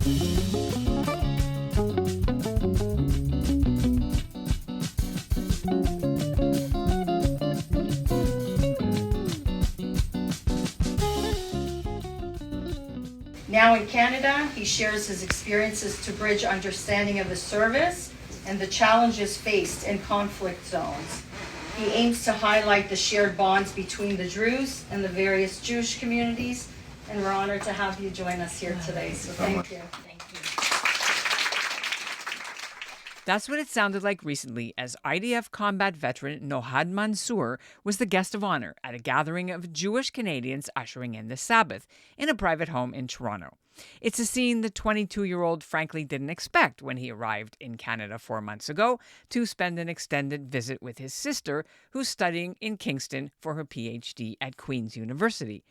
Now in Canada, he shares his experiences to bridge understanding of the service and the challenges faced in conflict zones. He aims to highlight the shared bonds between the Druze and the various Jewish communities, and we're honored to have you join us here today, so thank you. That's what it sounded like recently as IDF combat veteran Nohad Mansour was the guest of honor at a gathering of Jewish Canadians ushering in the Sabbath in a private home in Toronto. It's a scene the 22-year-old frankly didn't expect when he arrived in Canada 4 months ago to spend an extended visit with his sister, who's studying in Kingston for her PhD at Queen's University.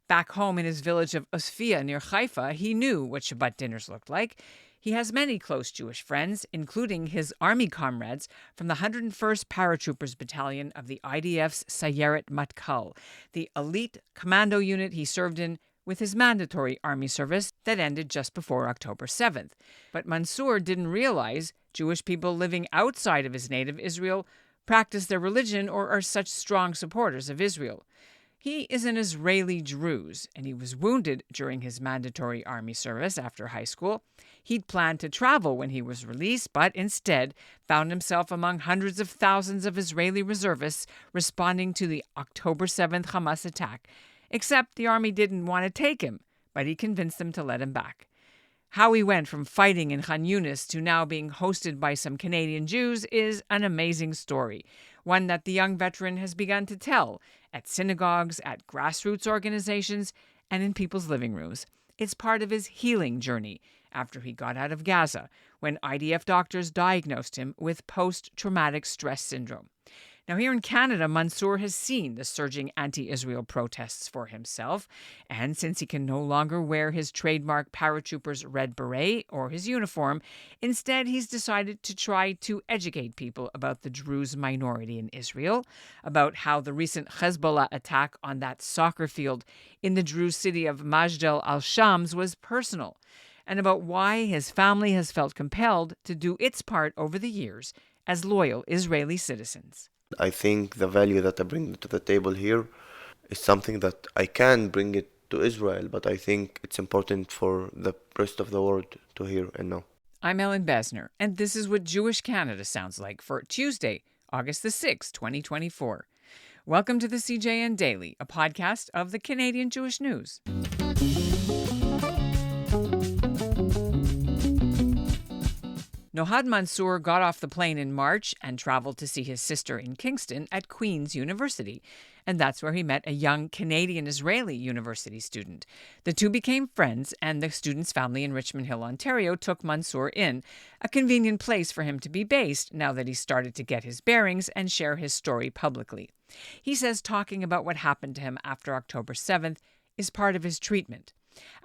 Back home in his village of Isfiya near Haifa, he knew what Shabbat dinners looked like. He has many close Jewish friends, including his army comrades from the 101st Paratroopers Battalion of the IDF's Sayeret Matkal, the elite commando unit he served in with his mandatory army service that ended just before October 7th. But Mansour didn't realize Jewish people living outside of his native Israel practice their religion or are such strong supporters of Israel. He is an Israeli Druze, and he was wounded during his mandatory army service after high school. He'd planned to travel when he was released, but instead found himself among hundreds of thousands of Israeli reservists responding to the October 7th Hamas attack. Except the army didn't want to take him, but he convinced them to let him back. How he went from fighting in Khan Yunis to now being hosted by some Canadian Jews is an amazing story, one that the young veteran has begun to tell at synagogues, at grassroots organizations, and in people's living rooms. It's part of his healing journey after he got out of Gaza, when IDF doctors diagnosed him with post-traumatic stress syndrome. Now, here in Canada, Mansour has seen the surging anti-Israel protests for himself, and since he can no longer wear his trademark paratrooper's red beret or his uniform, instead he's decided to try to educate people about the Druze minority in Israel, about how the recent Hezbollah attack on that soccer field in the Druze city of Majdal Shams was personal, and about why his family has felt compelled to do its part over the years as loyal Israeli citizens. I think the value that I bring to the table here is something that I can bring it to Israel, but I think it's important for the rest of the world to hear and know. I'm Ellen Besner, and this is what Jewish Canada sounds like for Tuesday, August the 6th, 2024. Welcome to the CJN Daily, a podcast of the Canadian Jewish News. Nohad Mansour got off the plane in March and traveled to see his sister in Kingston at Queen's University. And that's where he met a young Canadian-Israeli university student. The two became friends, and the student's family in Richmond Hill, Ontario, took Mansour in, a convenient place for him to be based now that he started to get his bearings and share his story publicly. He says talking about what happened to him after October 7th is part of his treatment.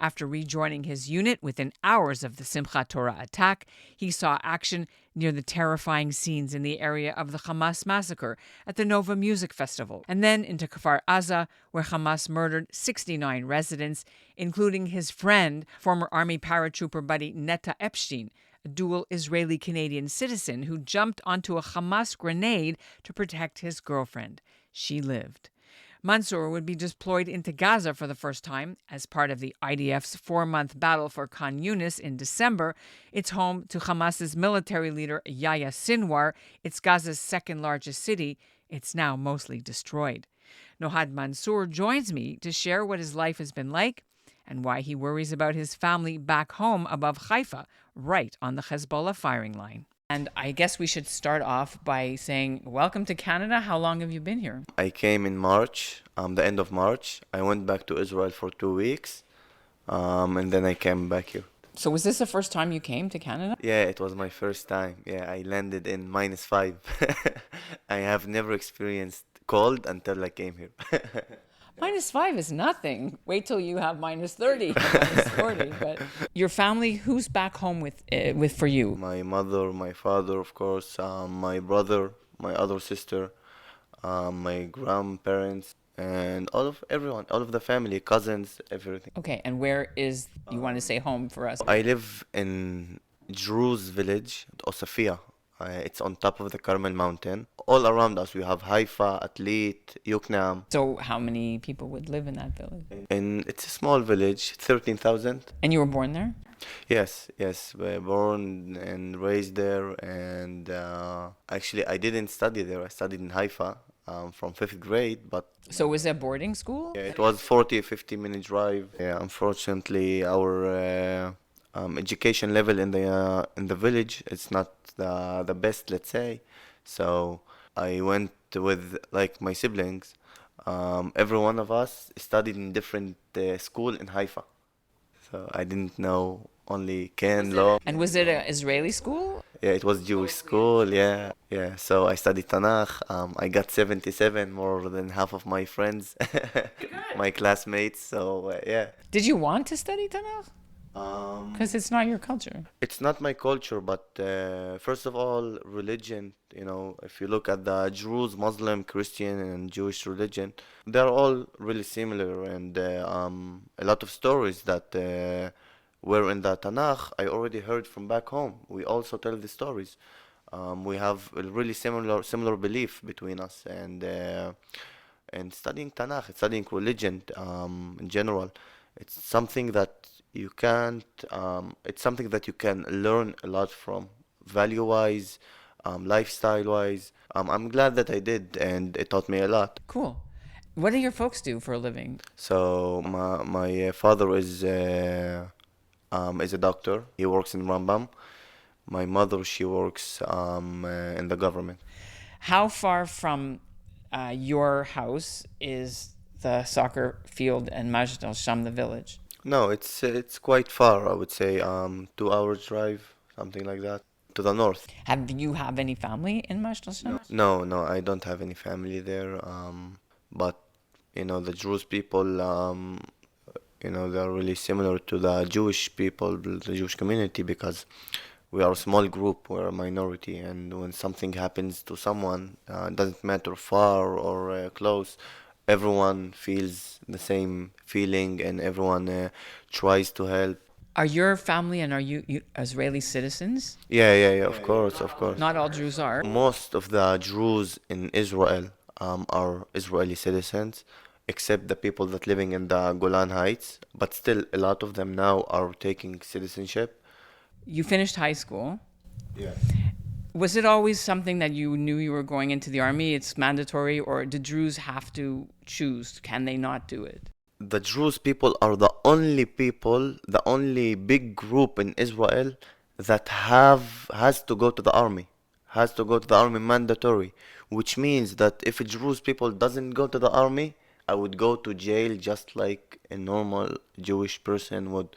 After rejoining his unit within hours of the Simchat Torah attack, he saw action near the terrifying scenes in the area of the Hamas massacre at the Nova Music Festival, and then into Kfar Aza, where Hamas murdered 69 residents, including his friend, former Army paratrooper buddy Netta Epstein, a dual Israeli-Canadian citizen who jumped onto a Hamas grenade to protect his girlfriend. She lived. Mansour would be deployed into Gaza for the first time as part of the IDF's 4-month battle for Khan Yunis in December. It's home to Hamas's military leader Yahya Sinwar. It's Gaza's second largest city. It's now mostly destroyed. Nohad Mansour joins me to share what his life has been like and why he worries about his family back home above Haifa, right on the Hezbollah firing line. And I guess we should start off by saying, welcome to Canada. How long have you been here? I came in March, the end of March. I went back to Israel for 2 weeks, and then I came back here. So was this the first time you came to Canada? Yeah, it was my first time. Yeah, I landed in -5. I have never experienced cold until I came here. -5 is nothing. Wait till you have -30, -40. But your family, who's back home with for you? My mother, my father, of course, my brother, my other sister, my grandparents, and all of everyone, all of the family, cousins, everything. Okay, and where is, you want to say home for us? I live in Druze village, Isfiya. It's on top of the Carmel mountain. All around us, we have Haifa, Atlit, Yuknam, So how many people would live in that village? and it's a small village, 13,000. And you were born there? Yes, we're born and raised there, and actually, I didn't study there. I studied in Haifa from fifth grade, but So was it a boarding school? yeah, it was 40, 50-minute drive. Yeah, unfortunately, our education level in the village it's not the best, let's say. So I went with like my siblings. Every one of us studied in different school in Haifa. So I didn't know only Ken law. And was it an Israeli school? Yeah, it was Jewish school. Yeah. So I studied Tanakh. I got 77, more than half of my friends, my classmates. So yeah. Did you want to study Tanakh? Because it's not your culture. It's not my culture, but first of all, religion. You know, if you look at the Druze, Muslim, Christian, and Jewish religion, they're all really similar, and a lot of stories that were in the Tanakh I already heard from back home. We also tell the stories. We have a really similar belief between us, and studying Tanakh, studying religion in general, it's something that you can't. It's something that you can learn a lot from, value-wise, lifestyle-wise. I'm glad that I did, and it taught me a lot. Cool. What do your folks do for a living? So my father is a doctor. He works in Rambam. My mother, she works in the government. How far from your house is the soccer field and Majdal Shams, the village? No, it's quite far. I would say 2 hours drive, something like that, to the north. Have you have any family in Majdal Shams? No, I don't have any family there. But you know, the Druze people, you know, they're really similar to the Jewish people, the Jewish community, because we are a small group, we're a minority, and when something happens to someone, it doesn't matter far or close, everyone feels the same feeling, and everyone tries to help. Are your family and are you Israeli citizens? Yeah, of course, of course. Not all Jews are. Most of the Druze in Israel are Israeli citizens, except the people that living in the Golan Heights. But still, a lot of them now are taking citizenship. You finished high school. Yeah. Was it always something that you knew you were going into the army? It's mandatory, or do Druze have to choose? Can they not do it? The Druze people are the only people, the only big group in Israel that has to go to the army, has to go to the army mandatory, which means that if a Druze people doesn't go to the army, I would go to jail just like a normal Jewish person would.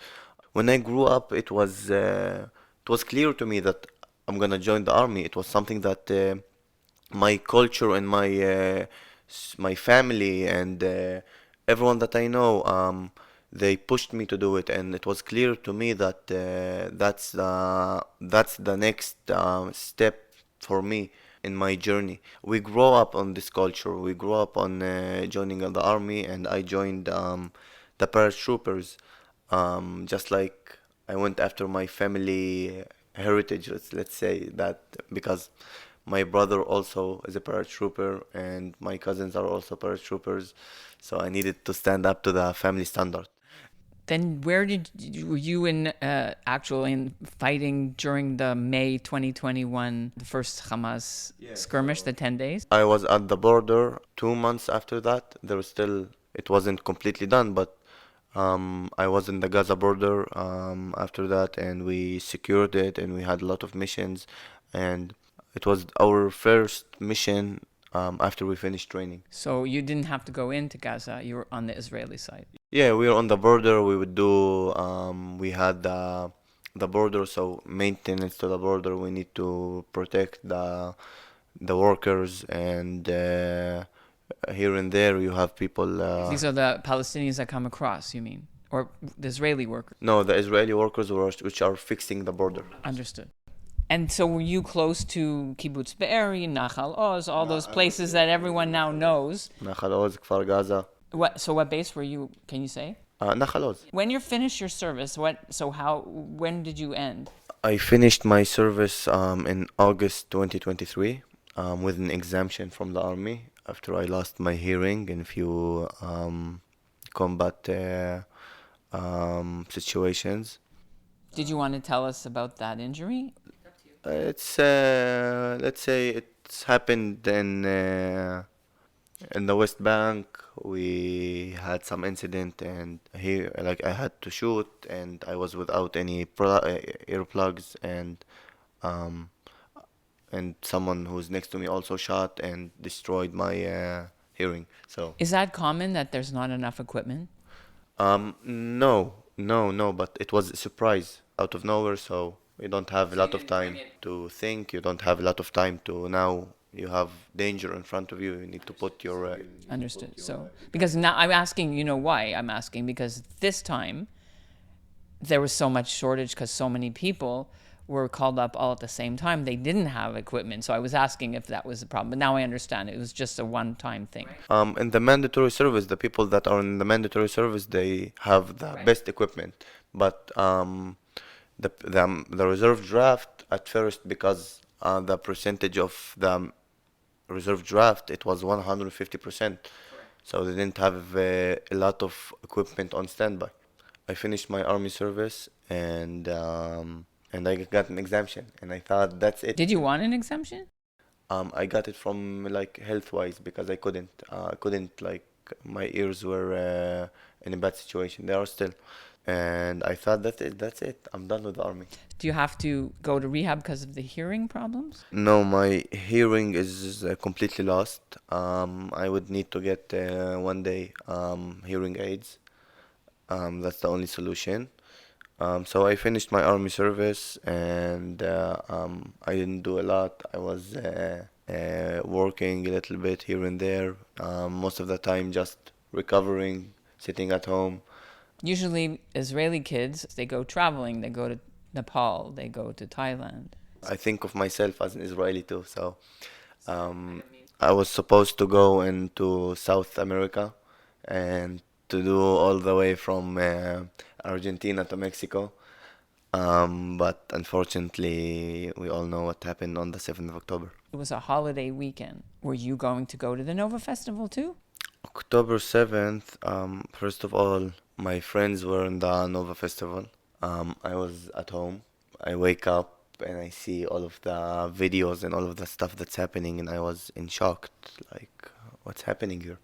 When I grew up, it was clear to me that I'm gonna join the army. It was something that my culture and my family and everyone that I know, they pushed me to do it, and it was clear to me that that's the next step for me in my journey. We grow up on this culture. We grow up on joining the army, and I joined the paratroopers. Just like I went after my family heritage, let's say that, because my brother also is a paratrooper and my cousins are also paratroopers, so I needed to stand up to the family standard. Then were you in in fighting during the May 2021, the first Hamas skirmish, the 10 days? I was at the border 2 months after that. It wasn't completely done, but I was in the Gaza border after that, and we secured it, and we had a lot of missions, and it was our first mission after we finished training. So you didn't have to go into Gaza, you were on the Israeli side. Yeah, we were on the border. We would do, we had the border, so maintenance to the border. We need to protect the workers, and here and there you have people. These are the Palestinians that come across, you mean? Or the Israeli workers? No, the Israeli workers which are fixing the border. Understood. And so were you close to Kibbutz Be'eri, Nachal Oz, all those places that everyone now knows? Nohad Oz, Kfar Gaza. What base were you, can you say? Nohad Oz. When you're finished your service, when did you end? I finished my service in August 2023 with an exemption from the army after I lost my hearing in a few combat situations. Did you want to tell us about that injury? It's let's say it's happened in the West Bank. We had some incident, and here, like, I had to shoot, and I was without any earplugs, um, and someone who's next to me also shot and destroyed my hearing. So, Is that common that there's not enough equipment? no, but it was a surprise out of nowhere. So you don't have a lot of time to think. You don't have a lot of time to now. You have danger in front of you. You need to put your Understood. So, because now I'm asking, you know why I'm asking? Because this time there was so much shortage because so many people were called up all at the same time. They didn't have equipment. So I was asking if that was the problem. But now I understand it was just a one-time thing. in the mandatory service, the people that are in the mandatory service, they have the best equipment. But the reserve draft at first, because the percentage of the reserve draft, it was 150%. So they didn't have a lot of equipment on standby. I finished my army service, and I got an exemption, and I thought that's it. Did you want an exemption? I got it from, like, health-wise, because I couldn't, like, my ears were in a bad situation. They are still, and I thought that's it. I'm done with the army. Do you have to go to rehab because of the hearing problems? No, my hearing is completely lost. I would need to get one day hearing aids. That's the only solution. So I finished my army service, and I didn't do a lot. I was working a little bit here and there. Most of the time, just recovering, sitting at home. Usually Israeli kids, they go traveling, they go to Nepal, they go to Thailand. I think of myself as an Israeli too. So I was supposed to go into South America and to do all the way from Argentina to Mexico. But unfortunately, we all know what happened on the 7th of October. It was a holiday weekend. Were you going to go to the Nova Festival too? October 7th, first of all, my friends were in the Nova Festival. I was at home. I wake up and I see all of the videos and all of the stuff that's happening, and I was in shock. Like, what's happening here?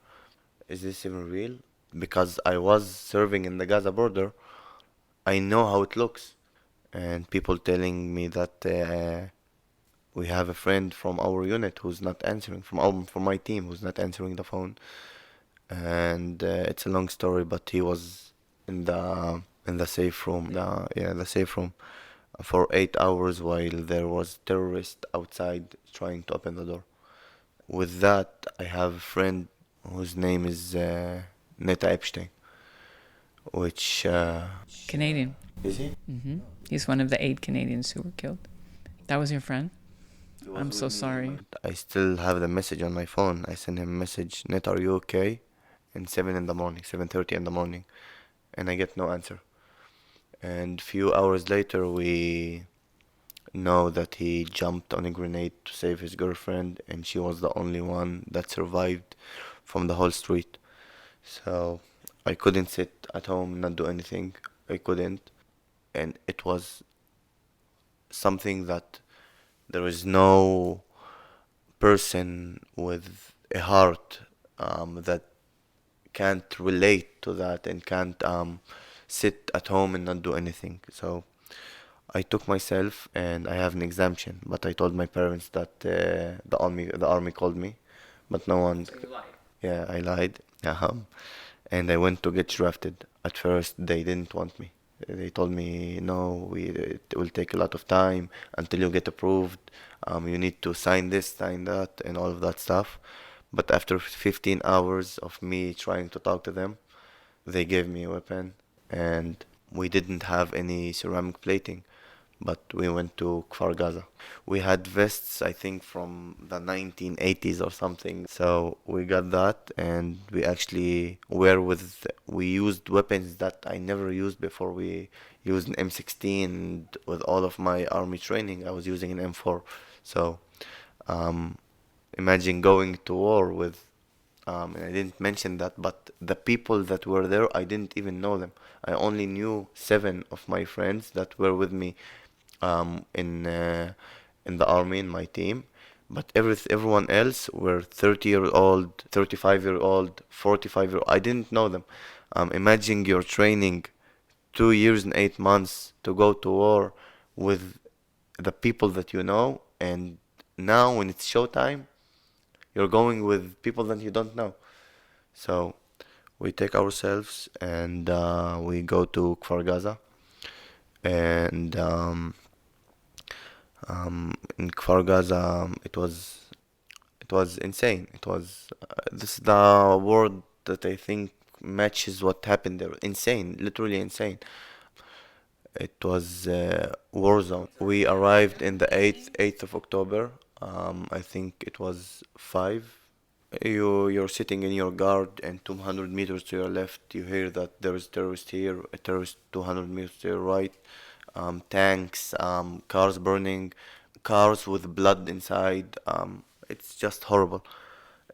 Is this even real? Because I was serving in the Gaza border, I know how it looks. And people telling me that we have a friend from our unit who's not answering, from my team who's not answering the phone. And it's a long story, but he was in the safe room, the safe room, for 8 hours while there was terrorists outside trying to open the door. With that, I have a friend whose name is Neta Epstein, which Canadian. is he? He's one of the 8 Canadians who were killed. That was your friend? He was I'm so with me. sorry. I still have the message on my phone. I sent him a message, Net, are you okay? And 7:30 in the morning, and I get no answer. And few hours later, we know that he jumped on a grenade to save his girlfriend, and she was the only one that survived from the whole street. So I couldn't sit at home, not do anything. I couldn't, and it was something that there is no person with a heart that can't relate to that and can't sit at home and not do anything. So I took myself, and I have an exemption, but I told my parents that the army called me, but no one. Yeah, I lied. And I went to get drafted. At first, they didn't want me. They told me, no, it will take a lot of time until you get approved. You need to sign this, sign that, and all of that stuff. But after 15 hours of me trying to talk to them, they gave me a weapon, and we didn't have any ceramic plating. but we went to Kfar Gaza. We had vests, I think, from the 1980s or something. So we got that, and we actually we used weapons that I never used before. We used an M16, and with all of my army training, I was using an M4. So um, imagine going to war with, and I didn't mention that, but the people that were there, I didn't even know them. I only knew seven of my friends that were with me um, in uh, in the army in my team, but everyone else were 30-year-old, 35-year-old, 45-year-old. I didn't know them. Imagine you're training 2 years and 8 months to go to war with the people that you know, and now when it's showtime, you're going with people that you don't know. So we take ourselves and we go to Kfar Gaza, and in Kfar Gaza, it was insane. This is the word that I think matches what happened there. Insane, literally insane. It was war zone. We arrived in the 8th of October. I think it was 5. You're sitting in your guard, and 200 meters to your left, you hear that there is terrorist here, a terrorist 200 meters to your right, tanks, cars burning, cars with blood inside. It's just horrible.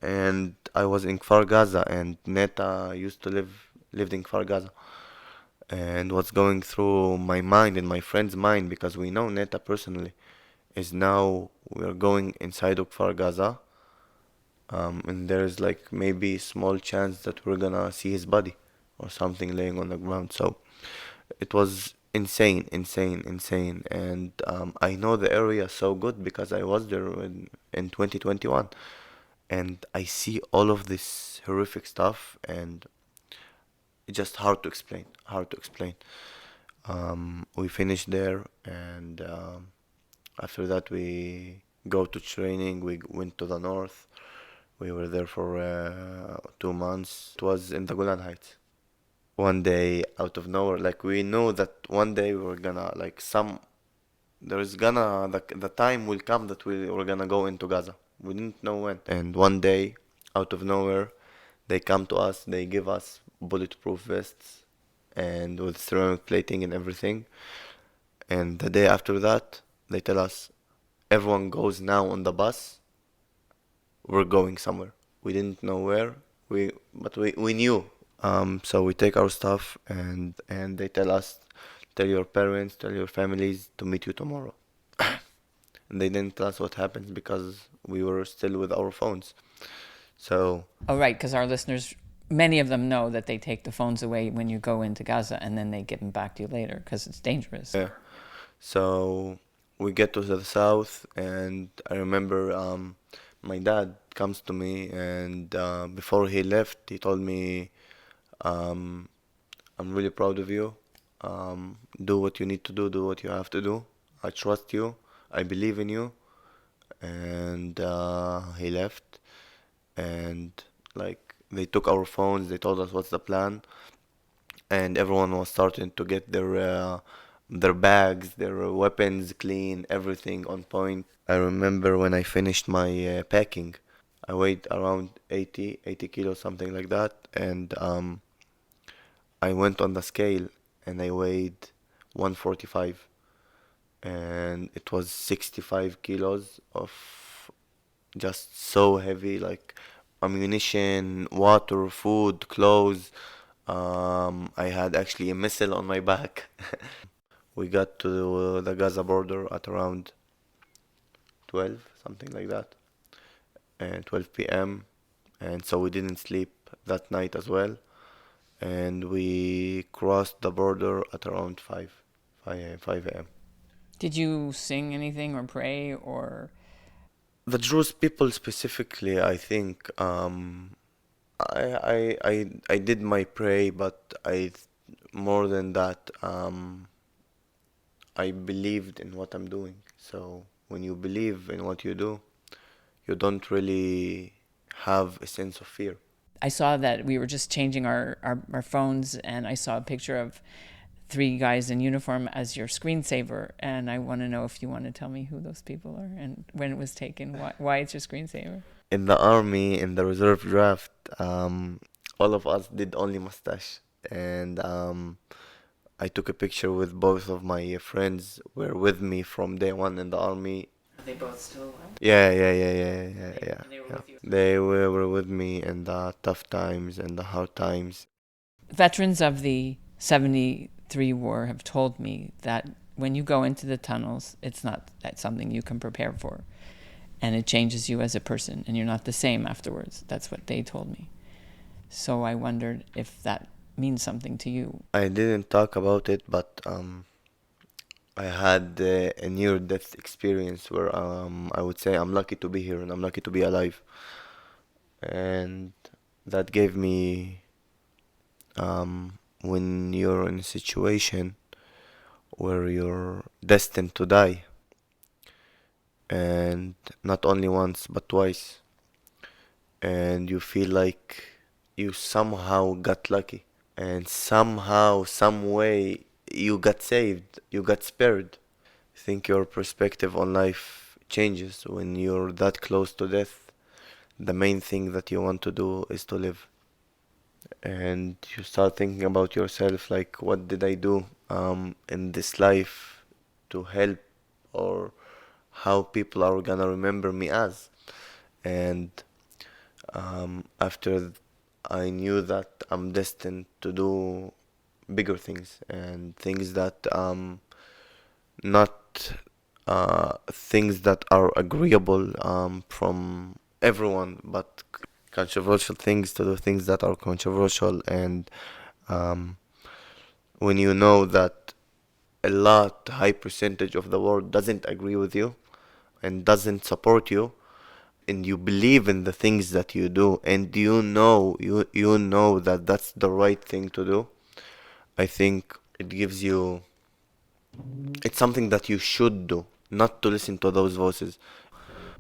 And I was in Kfar Gaza, and Neta used to lived in Kfar Gaza. And what's going through my mind and my friend's mind, because we know Neta personally, is now we're going inside of Kfar Gaza, and there's like maybe small chance that we're gonna see his body or something laying on the ground. So it was insane, insane, insane. And I know the area so good because I was there in 2021, and I see all of this horrific stuff, and it's just hard to explain. Hard to explain. We finished there, and after that we go to training. We went to the north. We were there for 2 months. It was in the Golan Heights. One day, out of nowhere, like we know that one day we were gonna like there's gonna the time will come that we're gonna go into Gaza. We didn't know when. And one day, out of nowhere, they come to us. They give us bulletproof vests and with ceramic plating and everything. And the day after that, they tell us everyone goes now on the bus. We're going somewhere. We didn't know where. But we knew. So we take our stuff, and they tell us, tell your parents, tell your families to meet you tomorrow. And they didn't tell us what happens because we were still with our phones. So Oh, right, because our listeners, many of them know that they take the phones away when you go into Gaza and then they give them back to you later because it's dangerous. yeah. So we get to the south, and I remember my dad comes to me, and before he left, he told me, um, "I'm really proud of you. Do what you need to do. Do what you have to do. I trust you. I believe in you." And he left, and like they took our phones. They told us what's the plan, and everyone was starting to get their bags, their weapons clean, everything on point. I remember when I finished my packing, I weighed around 80 kilos, something like that, and I went on the scale and I weighed 145, and it was 65 kilos of just so heavy, like ammunition, water, food, clothes. I had actually a missile on my back. We got to the Gaza border at around 12, something like that, and 12 p.m. And so we didn't sleep that night as well. And we crossed the border at around 5 a.m. Did you sing anything or pray or? The Druze people specifically, I think, I did my pray, but more than that, I believed in what I'm doing. So when you believe in what you do, you don't really have a sense of fear. I saw that we were just changing our phones and I saw a picture of three guys in uniform as your screensaver, and I want to know if you want to tell me who those people are and when it was taken, why it's your screensaver. In the army, in the reserve draft, all of us did only mustache, and I took a picture with both of my friends were with me from day one in the army. Are they both still alive? Yeah. And they were Yeah. with you? They were with me in the tough times and the hard times. Veterans of the 73 war have told me that when you go into the tunnels, it's not something you can prepare for. And it changes you as a person, and you're not the same afterwards. That's what they told me. So I wondered if that means something to you. I didn't talk about it, but I had a near-death experience where I would say I'm lucky to be here and I'm lucky to be alive. And that gave me, when you're in a situation where you're destined to die, and not only once but twice, and you feel like you somehow got lucky, and somehow, some way, you got saved, you got spared. I think your perspective on life changes when you're that close to death. The main thing that you want to do is to live. And you start thinking about yourself like, what did I do in this life to help, or how people are gonna remember me as. And after I knew that I'm destined to do bigger things, and things that not things that are agreeable from everyone, but controversial things, to do things that are controversial. And um, when you know that a high percentage of the world doesn't agree with you and doesn't support you, and you believe in the things that you do, and you know that that's the right thing to do, I think it gives you, it's something that you should do, not to listen to those voices.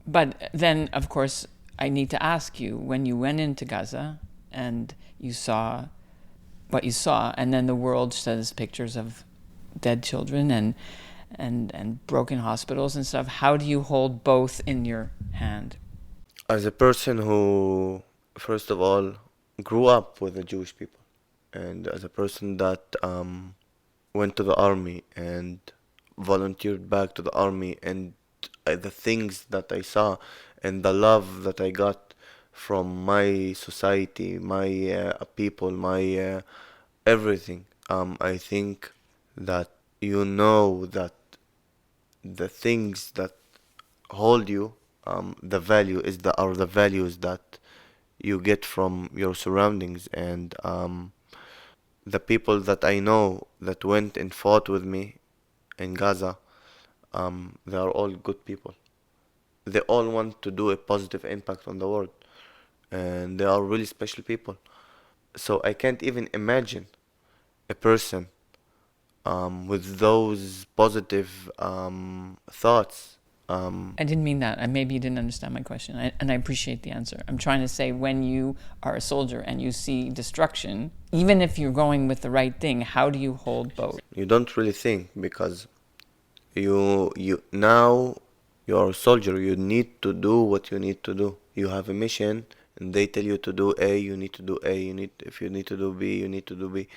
But then, of course, I need to ask you, when you went into Gaza and you saw what you saw, and then the world shows pictures of dead children and broken hospitals and stuff, how do you hold both in your hand? As a person who, first of all, grew up with the Jewish people, and as a person that went to the army and volunteered back to the army, and the things that I saw and the love that I got from my society, my people, my everything, I think that you know that the things that hold you, the value is the are the values that you get from your surroundings. And the people that I know that went and fought with me in Gaza, they are all good people. They all want to do a positive impact on the world, and they are really special people. So I can't even imagine a person with those positive thoughts. I didn't mean that. Maybe you didn't understand my question, and I appreciate the answer. I'm trying to say, when you are a soldier and you see destruction, even if you're going with the right thing, how do you hold both? You don't really think, because you now you're a soldier. You need to do what you need to do. You have a mission, and they tell you to do A. You need to do A. If you need to do B, you need to do B.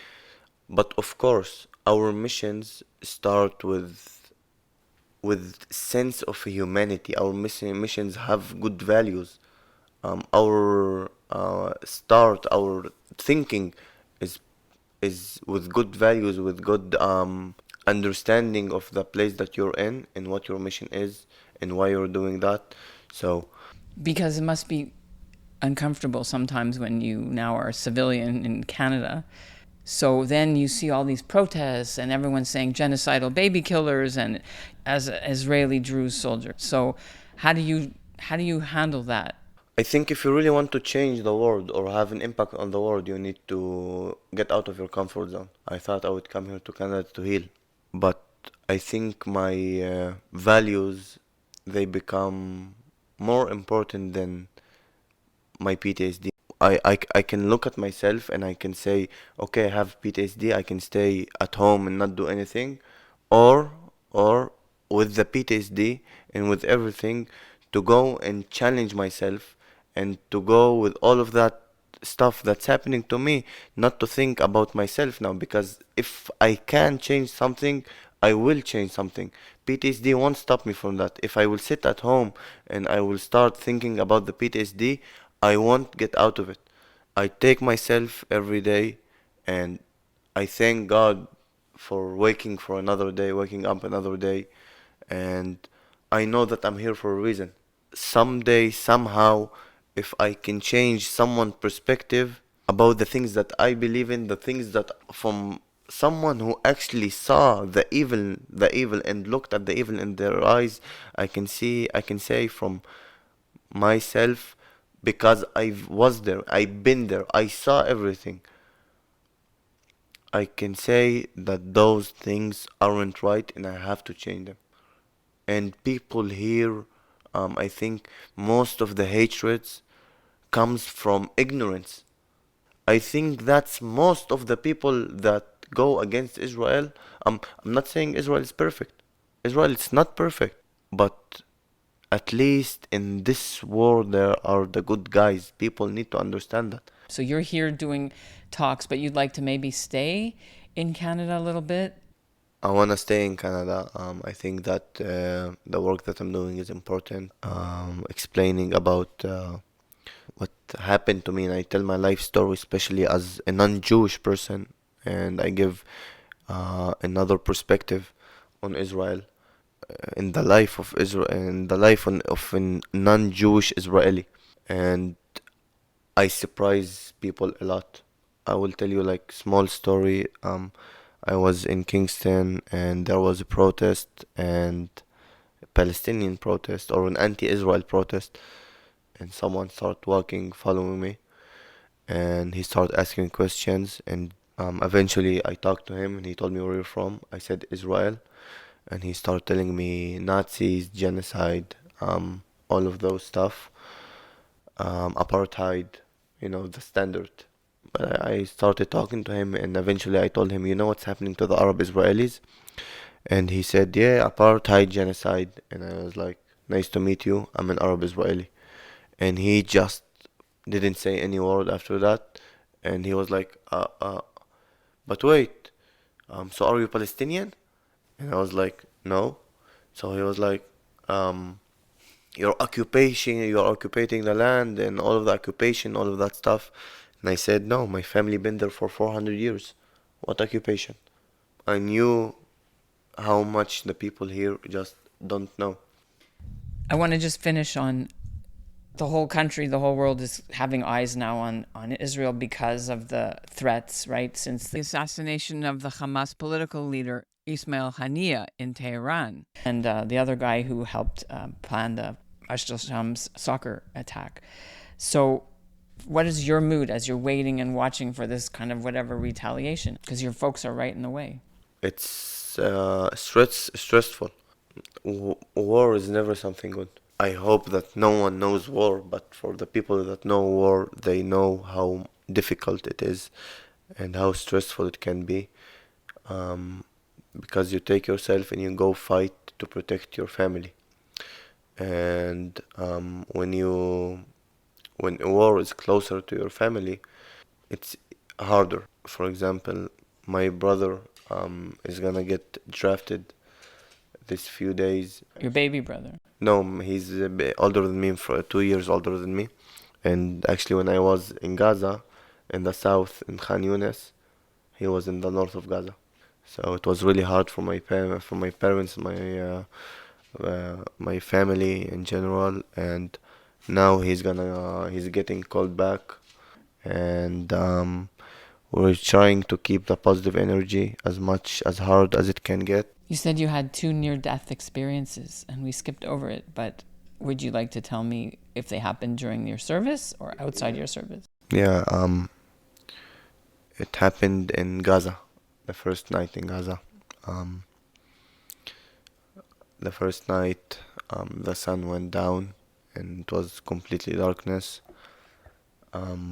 But of course, our missions start with sense of humanity. Our missions have good values. Our our thinking is with good values, with good understanding of the place that you're in and what your mission is and why you're doing that. So Because it must be uncomfortable sometimes when you now are a civilian in Canada. So then you see all these protests and everyone's saying genocidal baby killers, and as an Israeli Druze soldier. So how do you handle that? I think if you really want to change the world or have an impact on the world, you need to get out of your comfort zone. I thought I would come here to Canada to heal, but I think my values, they become more important than my PTSD. I can look at myself and I can say, okay, I have PTSD, I can stay at home and not do anything, or or with the PTSD and with everything, to go and challenge myself and to go with all of that stuff that's happening to me, not to think about myself now, because if I can change something, I will change something. PTSD won't stop me from that. If I will sit at home and I will start thinking about the PTSD, I won't get out of it. I take myself every day and I thank God for waking for another day, waking up another day, and I know that I'm here for a reason. Someday, somehow, if I can change someone's perspective about the things that I believe in, the things that from someone who actually saw the evil and looked at the evil in their eyes, I can say from myself, because I was there, I've been there, I saw everything. I can say that those things aren't right and I have to change them. And people here, I think most of the hatreds comes from ignorance. I think that's most of the people that go against Israel. I'm not saying Israel is perfect. Israel is not perfect, but at least in this world there are the good guys. People need to understand that. So you're here doing talks, but you'd like to maybe stay in Canada a little bit? I want to stay in Canada. I think that the work that I'm doing is important. Explaining about what happened to me, and I tell my life story, especially as a non-Jewish person, and I give another perspective on Israel, in the life of Israel, in the life of a non-Jewish Israeli, and I surprise people a lot. I will tell you like small story. I was in Kingston and there was a protest and a Palestinian protest or an anti-Israel protest, and someone started walking, following me, and he started asking questions, and eventually I talked to him and he told me where you're from. I said Israel, and he started telling me Nazis, genocide, all of those stuff, apartheid, the standard. But I started talking to him, and eventually I told him, you know what's happening to the Arab Israelis? And he said, yeah, apartheid, genocide. And I was like, nice to meet you. I'm an Arab Israeli. And he just didn't say any word after that. And he was like, but wait, so are you Palestinian? And I was like, no. So he was like, um, you're occupating the land and all of the occupation, all of that stuff. And I said, no, my family been there for 400 years. What occupation? I knew how much the people here just don't know. I want to just finish on the whole country, the whole world is having eyes now on Israel because of the threats, right? Since the assassination of the Hamas political leader Ismail Haniyeh in Tehran, and the other guy who helped plan the Majdal Shams soccer attack. So, what is your mood as you're waiting and watching for this kind of whatever retaliation? Because your folks are right in the way. It's stressful. War is never something good. I hope that no one knows war, but for the people that know war, they know how difficult it is and how stressful it can be. Um, because you take yourself and you go fight to protect your family. And when a war is closer to your family, it's harder. For example, my brother is gonna get drafted this few days. Your baby brother. No, he's a bit older than me, for 2 years older than me. And actually, when I was in Gaza, in the south, in Khan Yunis, he was in the north of Gaza. So it was really hard for my parents, my family in general. And now he's getting called back, and we're trying to keep the positive energy as much as hard as it can get. You said you had 2 near-death experiences, and we skipped over it, but would you like to tell me if they happened during your service or outside your service? Yeah, it happened in Gaza, the first night in Gaza. Um, the first night, the sun went down and it was completely darkness.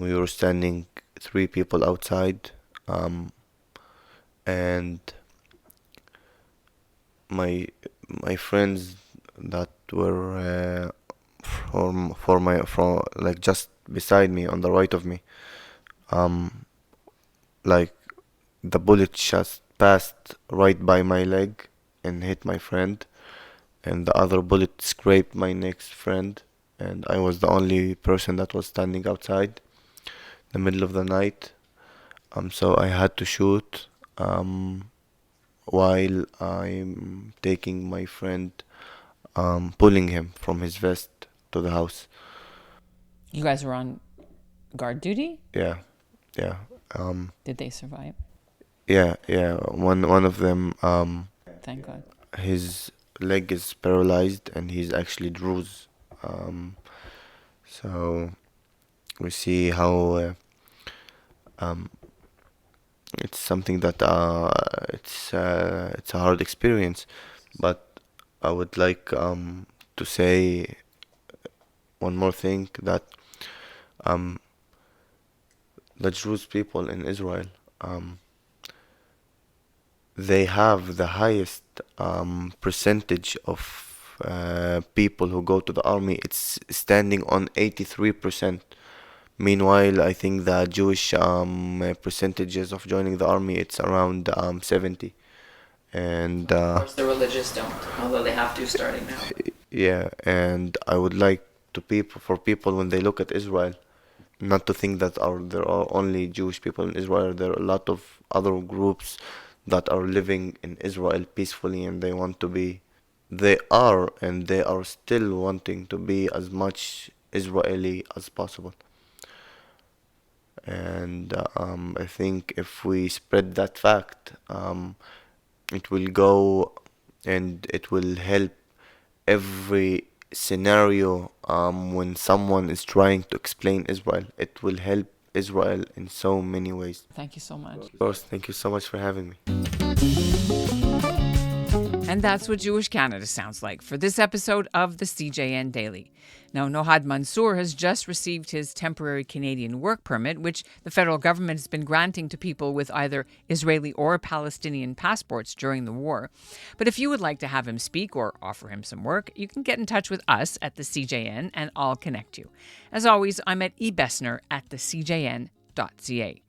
We were standing three people outside, and my friends that were from like just beside me on the right of me, um, like the bullet just passed right by my leg and hit my friend, and the other bullet scraped my next friend, and I was the only person that was standing outside the middle of the night. So I had to shoot while I'm taking my friend, pulling him from his vest to the house. You guys were on guard duty? Yeah, yeah, Did they survive? yeah. One of them, Thank God. his leg is paralyzed, and he's actually Druze. So we see how it's something that it's a hard experience, but I would like to say one more thing, that um, the Druze people in Israel, they have the highest percentage of people who go to the army. It's standing on 83%. Meanwhile, I think the Jewish percentages of joining the army, it's around 70. And Of course, the religious don't, although they have to starting now. yeah, and I would like for people when they look at Israel, not to think that there are only Jewish people in Israel. There are a lot of other groups that are living in Israel peacefully, and they are still wanting to be as much Israeli as possible. And I think if we spread that fact, it will go and it will help every scenario when someone is trying to explain Israel. It will help Israel in so many ways. Thank you so much. Of course, thank you so much for having me. And that's what Jewish Canada sounds like for this episode of the CJN Daily. Now, Nohad Mansour has just received his temporary Canadian work permit, which the federal government has been granting to people with either Israeli or Palestinian passports during the war. But if you would like to have him speak or offer him some work, you can get in touch with us at the CJN and I'll connect you. As always, I'm at ebessner@thecjn.ca.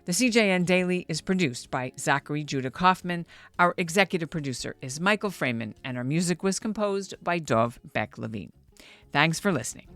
The CJN Daily is produced by Zachary Judah Kaufman. Our executive producer is Michael Freeman, and our music was composed by Dov Beck-Levine. Thanks for listening.